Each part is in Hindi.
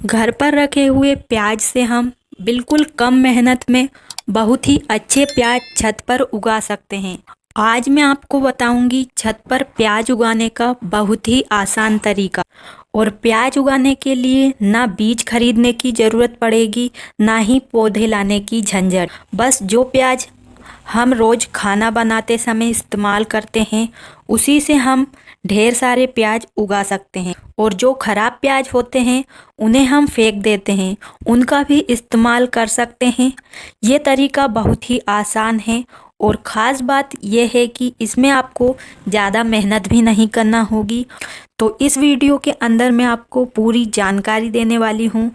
घर पर रखे हुए प्याज से हम बिल्कुल कम मेहनत में बहुत ही अच्छे प्याज छत पर उगा सकते हैं। आज मैं आपको बताऊंगी छत पर प्याज उगाने का बहुत ही आसान तरीका। और प्याज उगाने के लिए ना बीज खरीदने की ज़रूरत पड़ेगी, ना ही पौधे लाने की झंझट। बस जो प्याज हम रोज़ खाना बनाते समय इस्तेमाल करते हैं, उसी से हम ढेर सारे प्याज उगा सकते हैं। और जो खराब प्याज होते हैं उन्हें हम फेंक देते हैं, उनका भी इस्तेमाल कर सकते हैं। ये तरीका बहुत ही आसान है और ख़ास बात यह है कि इसमें आपको ज़्यादा मेहनत भी नहीं करना होगी। तो इस वीडियो के अंदर मैं आपको पूरी जानकारी देने वाली हूँ,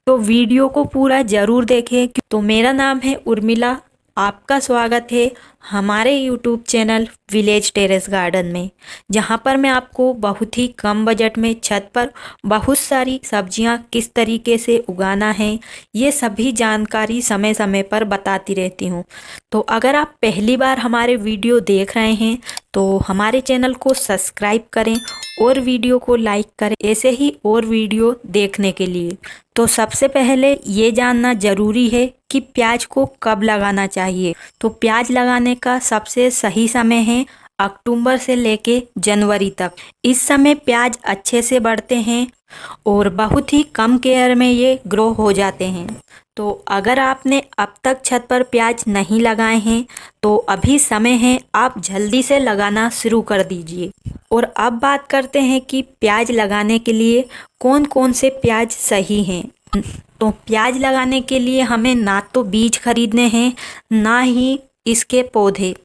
तो वीडियो को पूरा ज़रूर देखें। तो मेरा नाम है उर्मिला, आपका स्वागत है हमारे YouTube channel village terrace garden में, जहां पर मैं आपको बहुत ही कम बजट में छत पर बहुत सारी सब्जियां किस तरीके से उगाना है, ये सभी जानकारी समय समय पर बताती रहती हूं। तो अगर आप पहली बार हमारे वीडियो देख रहे हैं तो हमारे चैनल को सब्सक्राइब करें और वीडियो को लाइक करें, ऐसे ही और वीडियो देखने के लिए। तो सबसे पहले ये जानना ज़रूरी है कि प्याज को कब लगाना चाहिए। तो प्याज लगाने का सबसे सही समय है अक्टूबर से लेके जनवरी तक। इस समय प्याज अच्छे से बढ़ते हैं और बहुत ही कम केयर में ये ग्रो हो जाते हैं। तो अगर आपने अब तक छत पर प्याज नहीं लगाए हैं तो अभी समय है, आप जल्दी से लगाना शुरू कर दीजिए। और अब बात करते हैं कि प्याज लगाने के लिए कौन कौन से प्याज सही हैं। तो प्याज लगाने के लिए हमें ना तो बीज खरीदने हैं, ना ही इसके पौधे।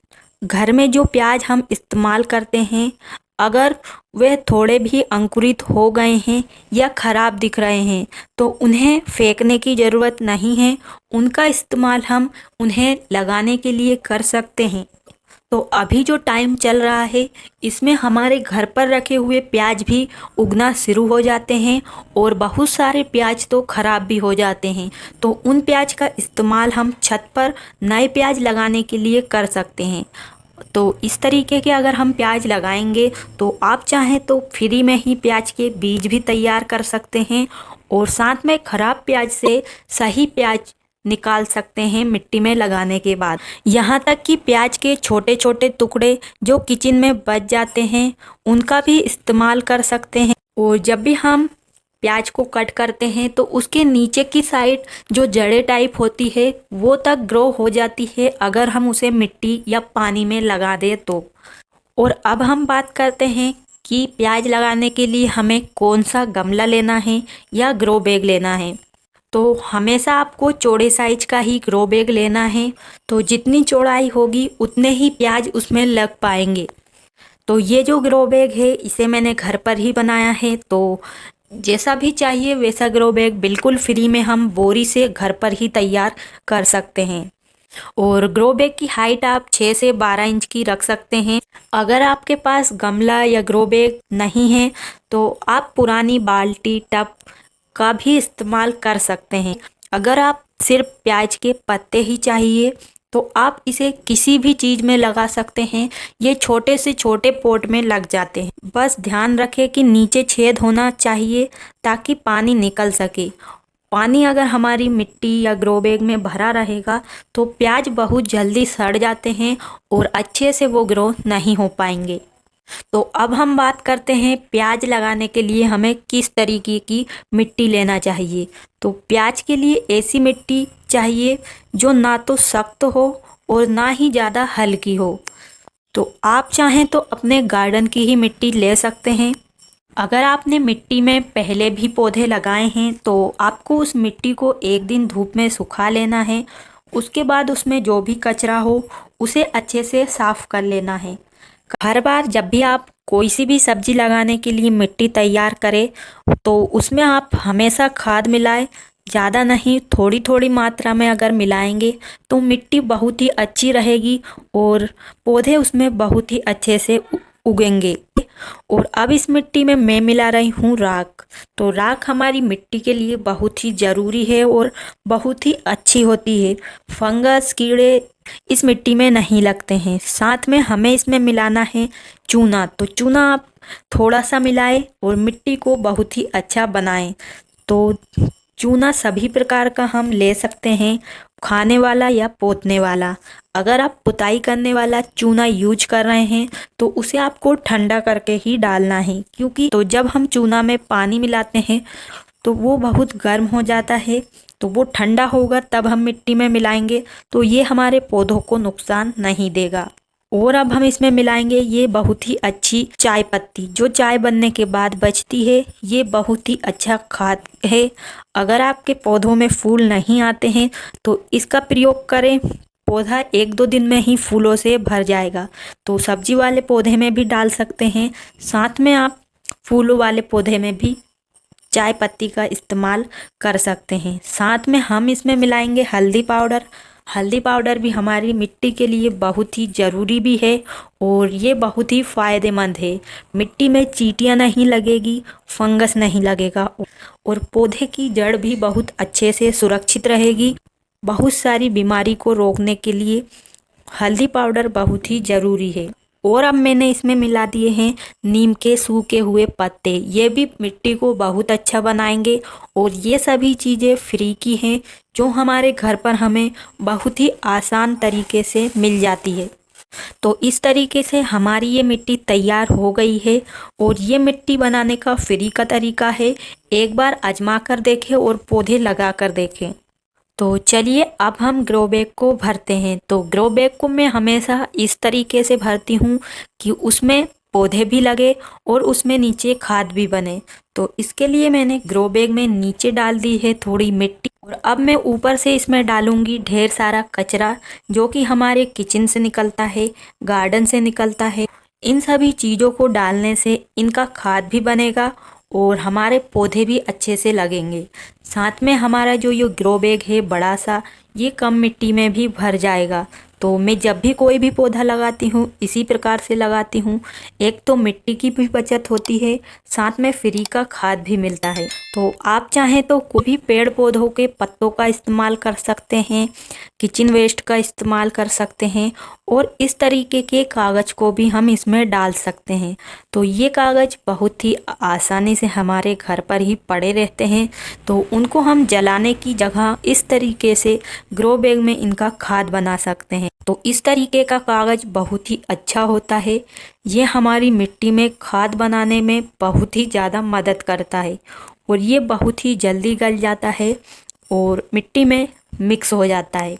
घर में जो प्याज हम इस्तेमाल करते हैं, अगर वे थोड़े भी अंकुरित हो गए हैं या ख़राब दिख रहे हैं तो उन्हें फेंकने की ज़रूरत नहीं है, उनका इस्तेमाल हम उन्हें लगाने के लिए कर सकते हैं। तो अभी जो टाइम चल रहा है इसमें हमारे घर पर रखे हुए प्याज भी उगना शुरू हो जाते हैं और बहुत सारे प्याज तो ख़राब भी हो जाते हैं। तो उन प्याज का इस्तेमाल हम छत पर नए प्याज लगाने के लिए कर सकते हैं। तो इस तरीके के अगर हम प्याज लगाएंगे तो आप चाहें तो फ्री में ही प्याज के बीज भी तैयार कर सकते हैं और साथ में ख़राब प्याज से सही प्याज निकाल सकते हैं मिट्टी में लगाने के बाद। यहाँ तक कि प्याज के छोटे छोटे टुकड़े जो किचन में बच जाते हैं उनका भी इस्तेमाल कर सकते हैं। और जब भी हम प्याज को कट करते हैं तो उसके नीचे की साइड जो जड़ें टाइप होती है वो तक ग्रो हो जाती है, अगर हम उसे मिट्टी या पानी में लगा दें तो। और अब हम बात करते हैं कि प्याज लगाने के लिए हमें कौन सा गमला लेना है या ग्रो बैग लेना है। तो हमेशा आपको चौड़े साइज का ही ग्रो बैग लेना है, तो जितनी चौड़ाई होगी उतने ही प्याज उसमें लग पाएंगे। तो ये जो ग्रो बैग है इसे मैंने घर पर ही बनाया है, तो जैसा भी चाहिए वैसा ग्रो बैग बिल्कुल फ्री में हम बोरी से घर पर ही तैयार कर सकते हैं। और ग्रो बैग की हाइट आप 6 से 12 इंच की रख सकते हैं। अगर आपके पास गमला या ग्रो बैग नहीं है तो आप पुरानी बाल्टी टब का भी इस्तेमाल कर सकते हैं। अगर आप सिर्फ प्याज के पत्ते ही चाहिए तो आप इसे किसी भी चीज़ में लगा सकते हैं, ये छोटे से छोटे पॉट में लग जाते हैं। बस ध्यान रखें कि नीचे छेद होना चाहिए ताकि पानी निकल सके। पानी अगर हमारी मिट्टी या ग्रो बैग में भरा रहेगा तो प्याज बहुत जल्दी सड़ जाते हैं और अच्छे से वो ग्रो नहीं हो पाएंगे। तो अब हम बात करते हैं प्याज लगाने के लिए हमें किस तरीके की मिट्टी लेना चाहिए। तो प्याज के लिए ऐसी मिट्टी चाहिए जो ना तो सख्त हो और ना ही ज़्यादा हल्की हो। तो आप चाहें तो अपने गार्डन की ही मिट्टी ले सकते हैं। अगर आपने मिट्टी में पहले भी पौधे लगाए हैं तो आपको उस मिट्टी को एक दिन धूप में सुखा लेना है। उसके बाद उसमें जो भी कचरा हो उसे अच्छे से साफ कर लेना है। हर बार जब भी आप कोई सी भी सब्जी लगाने के लिए मिट्टी तैयार करें तो उसमें आप हमेशा खाद मिलाएं, ज़्यादा नहीं, थोड़ी थोड़ी मात्रा में अगर मिलाएंगे तो मिट्टी बहुत ही अच्छी रहेगी और पौधे उसमें बहुत ही अच्छे से उगेंगे। और अब इस मिट्टी में मैं मिला रही हूँ राख। तो राख हमारी मिट्टी के लिए बहुत ही ज़रूरी है और बहुत ही अच्छी होती है। फंगस कीड़े इस मिट्टी में नहीं लगते हैं। साथ में हमें इसमें मिलाना है चूना। तो चूना आप थोड़ा सा मिलाएं और मिट्टी को बहुत ही अच्छा बनाएं। तो चूना सभी प्रकार का हम ले सकते हैं, खाने वाला या पोतने वाला। अगर आप पुताई करने वाला चूना यूज कर रहे हैं तो उसे आपको ठंडा करके ही डालना है, क्योंकि तो जब हम चूना में पानी मिलाते हैं तो वो बहुत गर्म हो जाता है, तो वो ठंडा होगा तब हम मिट्टी में मिलाएंगे, तो ये हमारे पौधों को नुकसान नहीं देगा। और अब हम इसमें मिलाएंगे ये बहुत ही अच्छी चाय पत्ती, जो चाय बनने के बाद बचती है। ये बहुत ही अच्छा खाद है। अगर आपके पौधों में फूल नहीं आते हैं तो इसका प्रयोग करें, पौधा 1-2 दिन में ही फूलों से भर जाएगा। तो सब्जी वाले पौधे में भी डाल सकते हैं, साथ में आप फूलों वाले पौधे में भी चाय पत्ती का इस्तेमाल कर सकते हैं। साथ में हम इसमें मिलाएंगे हल्दी पाउडर। हल्दी पाउडर भी हमारी मिट्टी के लिए बहुत ही ज़रूरी भी है और ये बहुत ही फ़ायदेमंद है। मिट्टी में चींटियाँ नहीं लगेगी, फंगस नहीं लगेगा और पौधे की जड़ भी बहुत अच्छे से सुरक्षित रहेगी। बहुत सारी बीमारी को रोकने के लिए हल्दी पाउडर बहुत ही ज़रूरी है। और अब मैंने इसमें मिला दिए हैं नीम के सूखे हुए पत्ते, ये भी मिट्टी को बहुत अच्छा बनाएंगे। और ये सभी चीज़ें फ्री की हैं, जो हमारे घर पर हमें बहुत ही आसान तरीके से मिल जाती है। तो इस तरीके से हमारी ये मिट्टी तैयार हो गई है और ये मिट्टी बनाने का फ्री का तरीका है। एक बार आजमा कर देखें और पौधे लगा कर देखें। तो चलिए अब हम ग्रो बैग को भरते हैं। तो ग्रो बैग को मैं हमेशा इस तरीके से भरती हूँ कि उसमें पौधे भी लगे और उसमें नीचे खाद भी बने। तो इसके लिए मैंने ग्रो बैग में नीचे डाल दी है थोड़ी मिट्टी और अब मैं ऊपर से इसमें डालूंगी ढेर सारा कचरा, जो कि हमारे किचन से निकलता है, गार्डन से निकलता है। इन सभी चीज़ों को डालने से इनका खाद भी बनेगा और हमारे पौधे भी अच्छे से लगेंगे। साथ में हमारा जो ये ग्रो बैग है बड़ा सा, ये कम मिट्टी में भी भर जाएगा। तो मैं जब भी कोई भी पौधा लगाती हूँ इसी प्रकार से लगाती हूँ। एक तो मिट्टी की भी बचत होती है, साथ में फ्री का खाद भी मिलता है। तो आप चाहें तो कोई भी पेड़ पौधों के पत्तों का इस्तेमाल कर सकते हैं, किचन वेस्ट का इस्तेमाल कर सकते हैं और इस तरीके के कागज़ को भी हम इसमें डाल सकते हैं। तो ये कागज़ बहुत ही आसानी से हमारे घर पर ही पड़े रहते हैं, तो उनको हम जलाने की जगह इस तरीके से ग्रो बैग में इनका खाद बना सकते हैं। तो इस तरीके का कागज़ बहुत ही अच्छा होता है। ये हमारी मिट्टी में खाद बनाने में बहुत ही ज़्यादा मदद करता है और ये बहुत ही जल्दी गल जाता है और मिट्टी में मिक्स हो जाता है।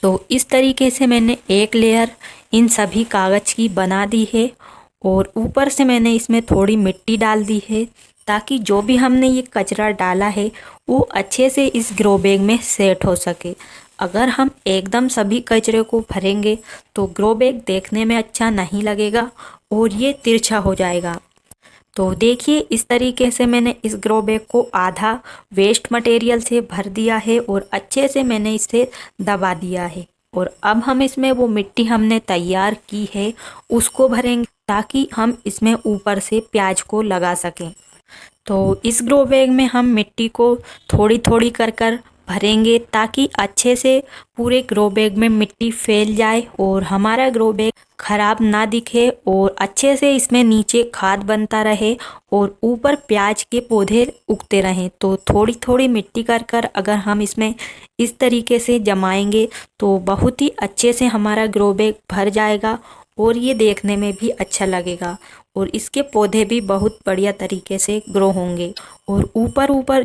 तो इस तरीके से मैंने एक लेयर इन सभी कागज़ की बना दी है और ऊपर से मैंने इसमें थोड़ी मिट्टी डाल दी है, ताकि जो भी हमने ये कचरा डाला है वो अच्छे से इस ग्रो बैग में सेट हो सके। अगर हम एकदम सभी कचरे को भरेंगे तो ग्रो बैग देखने में अच्छा नहीं लगेगा और ये तिरछा हो जाएगा। तो देखिए इस तरीके से मैंने इस ग्रो बैग को आधा वेस्ट मटेरियल से भर दिया है और अच्छे से मैंने इसे दबा दिया है। और अब हम इसमें वो मिट्टी हमने तैयार की है उसको भरेंगे, ताकि हम इसमें ऊपर से प्याज को लगा सकें। तो इस ग्रो बैग में हम मिट्टी को थोड़ी थोड़ी कर भरेंगे, ताकि अच्छे से पूरे ग्रो बैग में मिट्टी फैल जाए और हमारा ग्रो बैग खराब ना दिखे और अच्छे से इसमें नीचे खाद बनता रहे और ऊपर प्याज के पौधे उगते रहें। तो थोड़ी थोड़ी मिट्टी कर अगर हम इसमें इस तरीके से जमाएंगे तो बहुत ही अच्छे से हमारा ग्रो बैग भर जाएगा और ये देखने में भी अच्छा लगेगा और इसके पौधे भी बहुत बढ़िया तरीके से ग्रो होंगे। और ऊपर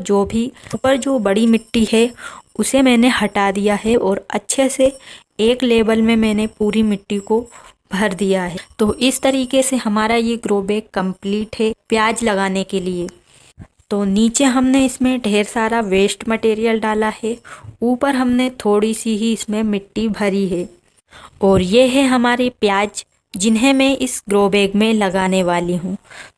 जो बड़ी मिट्टी है उसे मैंने हटा दिया है और अच्छे से एक लेवल में मैंने पूरी मिट्टी को भर दिया है। तो इस तरीके से हमारा ये ग्रो बैग कंप्लीट है प्याज लगाने के लिए। तो नीचे हमने इसमें ढेर सारा वेस्ट मटेरियल डाला है, ऊपर हमने थोड़ी सी ही इसमें मिट्टी भरी है और ये है हमारे प्याज, जिन्हें मैं इस ग्रो बैग में लगाने वाली हूँ।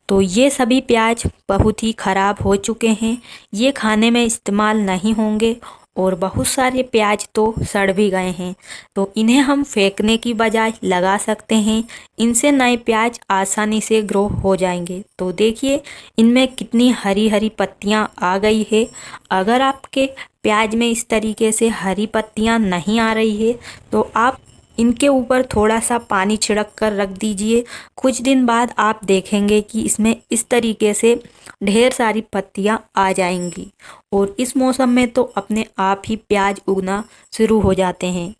तो ये सभी प्याज बहुत ही ख़राब हो चुके हैं, ये खाने में इस्तेमाल नहीं होंगे और बहुत सारे प्याज तो सड़ भी गए हैं। तो इन्हें हम फेंकने की बजाय लगा सकते हैं, इनसे नए प्याज आसानी से ग्रो हो जाएंगे। तो देखिए इनमें कितनी हरी हरी पत्तियाँ आ गई है। अगर आपके प्याज में इस तरीके से हरी पत्तियाँ नहीं आ रही है तो आप इनके ऊपर थोड़ा सा पानी छिड़क कर रख दीजिए। कुछ दिन बाद आप देखेंगे कि इसमें इस तरीके से ढेर सारी पत्तियां आ जाएंगी और इस मौसम में तो अपने आप ही प्याज उगना शुरू हो जाते हैं।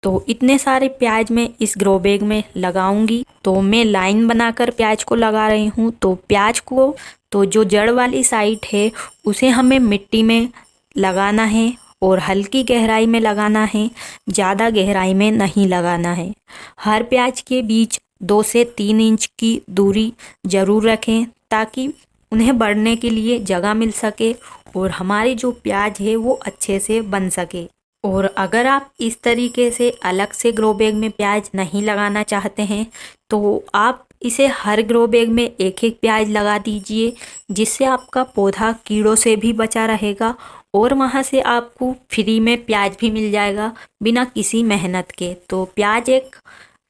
तो इतने सारे प्याज मैं इस ग्रो बैग में लगाऊंगी। तो मैं लाइन बनाकर प्याज को लगा रही हूँ। तो प्याज को तो जो जड़ वाली साइड है उसे हमें मिट्टी में लगाना है और हल्की गहराई में लगाना है, ज़्यादा गहराई में नहीं लगाना है। हर प्याज के बीच 2 से 3 इंच की दूरी ज़रूर रखें ताकि उन्हें बढ़ने के लिए जगह मिल सके और हमारी जो प्याज है वो अच्छे से बन सके। और अगर आप इस तरीके से अलग से ग्रो बैग में प्याज नहीं लगाना चाहते हैं तो आप इसे हर ग्रो बैग में एक एक प्याज लगा दीजिए, जिससे आपका पौधा कीड़ों से भी बचा रहेगा और वहाँ से आपको फ्री में प्याज भी मिल जाएगा बिना किसी मेहनत के। तो प्याज एक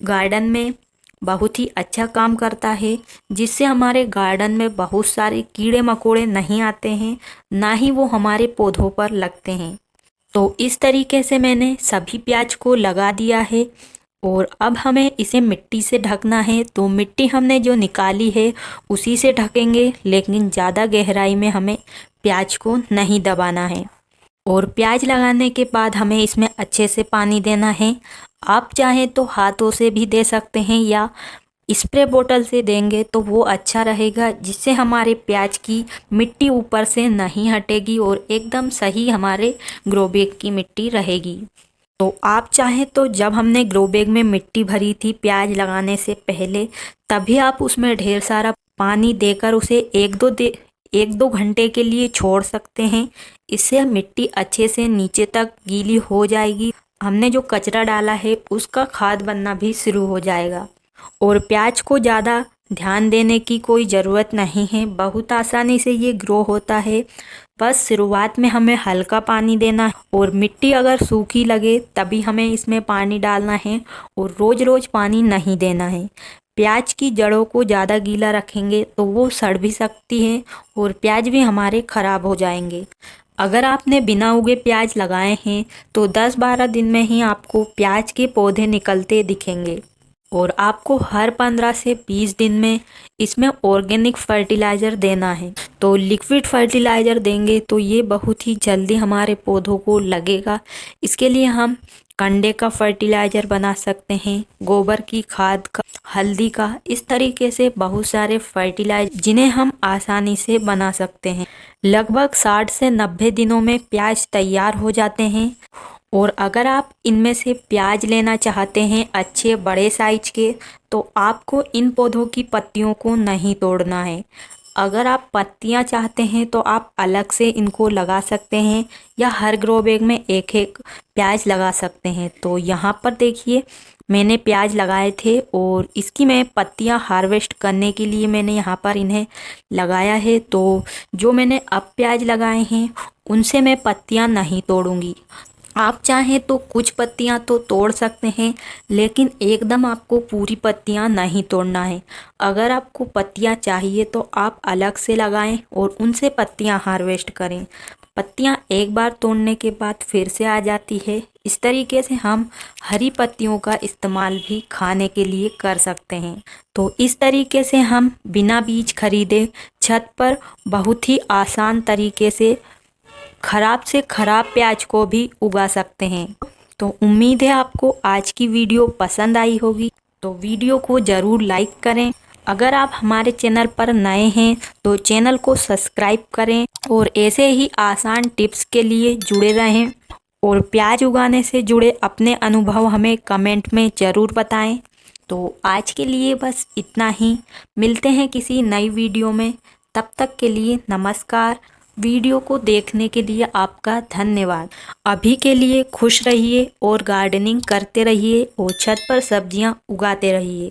गार्डन में बहुत ही अच्छा काम करता है, जिससे हमारे गार्डन में बहुत सारे कीड़े मकोड़े नहीं आते हैं, ना ही वो हमारे पौधों पर लगते हैं। तो इस तरीके से मैंने सभी प्याज को लगा दिया है और अब हमें इसे मिट्टी से ढकना है। तो मिट्टी हमने जो निकाली है उसी से ढकेंगे, लेकिन ज़्यादा गहराई में हमें प्याज को नहीं दबाना है। और प्याज लगाने के बाद हमें इसमें अच्छे से पानी देना है। आप चाहें तो हाथों से भी दे सकते हैं या स्प्रे बोतल से देंगे तो वो अच्छा रहेगा, जिससे हमारे प्याज की मिट्टी ऊपर से नहीं हटेगी और एकदम सही हमारे ग्रो बैग की मिट्टी रहेगी। तो आप चाहें तो जब हमने ग्रो बैग में मिट्टी भरी थी प्याज लगाने से पहले, तभी आप उसमें ढेर सारा पानी देकर उसे एक दो घंटे के लिए छोड़ सकते हैं। इससे मिट्टी अच्छे से नीचे तक गीली हो जाएगी। हमने जो कचरा डाला है उसका खाद बनना भी शुरू हो जाएगा। और प्याज को ज़्यादा ध्यान देने की कोई ज़रूरत नहीं है, बहुत आसानी से ये ग्रो होता है। बस शुरुआत में हमें हल्का पानी देना है और मिट्टी अगर सूखी लगे तभी हमें इसमें पानी डालना है और रोज़ रोज़ पानी नहीं देना है। प्याज की जड़ों को ज़्यादा गीला रखेंगे तो वो सड़ भी सकती है और प्याज भी हमारे ख़राब हो जाएंगे। अगर आपने बिना उगे प्याज लगाए हैं तो 10-12 दिन में ही आपको प्याज के पौधे निकलते दिखेंगे और आपको हर 15 से 20 दिन में इसमें ऑर्गेनिक फर्टिलाइज़र देना है। तो लिक्विड फर्टिलाइज़र देंगे तो ये बहुत ही जल्दी हमारे पौधों को लगेगा। इसके लिए हम कंडे का फर्टिलाइज़र बना सकते हैं, गोबर की खाद का, हल्दी का, इस तरीके से बहुत सारे फर्टिलाइज़र जिन्हें हम आसानी से बना सकते हैं। लगभग 60 से 90 दिनों में प्याज तैयार हो जाते हैं। और अगर आप इनमें से प्याज लेना चाहते हैं अच्छे बड़े साइज के, तो आपको इन पौधों की पत्तियों को नहीं तोड़ना है। अगर आप पत्तियां चाहते हैं तो आप अलग से इनको लगा सकते हैं या हर ग्रो बैग में एक एक प्याज लगा सकते हैं। तो यहाँ पर देखिए मैंने प्याज लगाए थे और इसकी मैं पत्तियां हार्वेस्ट करने के लिए मैंने यहाँ पर इन्हें लगाया है। तो जो मैंने अब प्याज लगाए हैं उनसे मैं पत्तियां नहीं तोड़ूंगी। आप चाहें तो कुछ पत्तियां तो तोड़ सकते हैं, लेकिन एकदम आपको पूरी पत्तियां नहीं तोड़ना है। अगर आपको पत्तियां चाहिए तो आप अलग से लगाएं और उनसे पत्तियां हार्वेस्ट करें। पत्तियां एक बार तोड़ने के बाद फिर से आ जाती है। इस तरीके से हम हरी पत्तियों का इस्तेमाल भी खाने के लिए कर सकते हैं। तो इस तरीके से हम बिना बीज खरीदे छत पर बहुत ही आसान तरीके से खराब से खराब प्याज को भी उगा सकते हैं। तो उम्मीद है आपको आज की वीडियो पसंद आई होगी। तो वीडियो को ज़रूर लाइक करें। अगर आप हमारे चैनल पर नए हैं तो चैनल को सब्सक्राइब करें और ऐसे ही आसान टिप्स के लिए जुड़े रहें। और प्याज उगाने से जुड़े अपने अनुभव हमें कमेंट में ज़रूर बताएं। तो आज के लिए बस इतना ही। मिलते हैं किसी नई वीडियो में। तब तक के लिए नमस्कार। वीडियो को देखने के लिए आपका धन्यवाद। अभी के लिए खुश रहिए और गार्डनिंग करते रहिए और छत पर सब्जियां उगाते रहिए।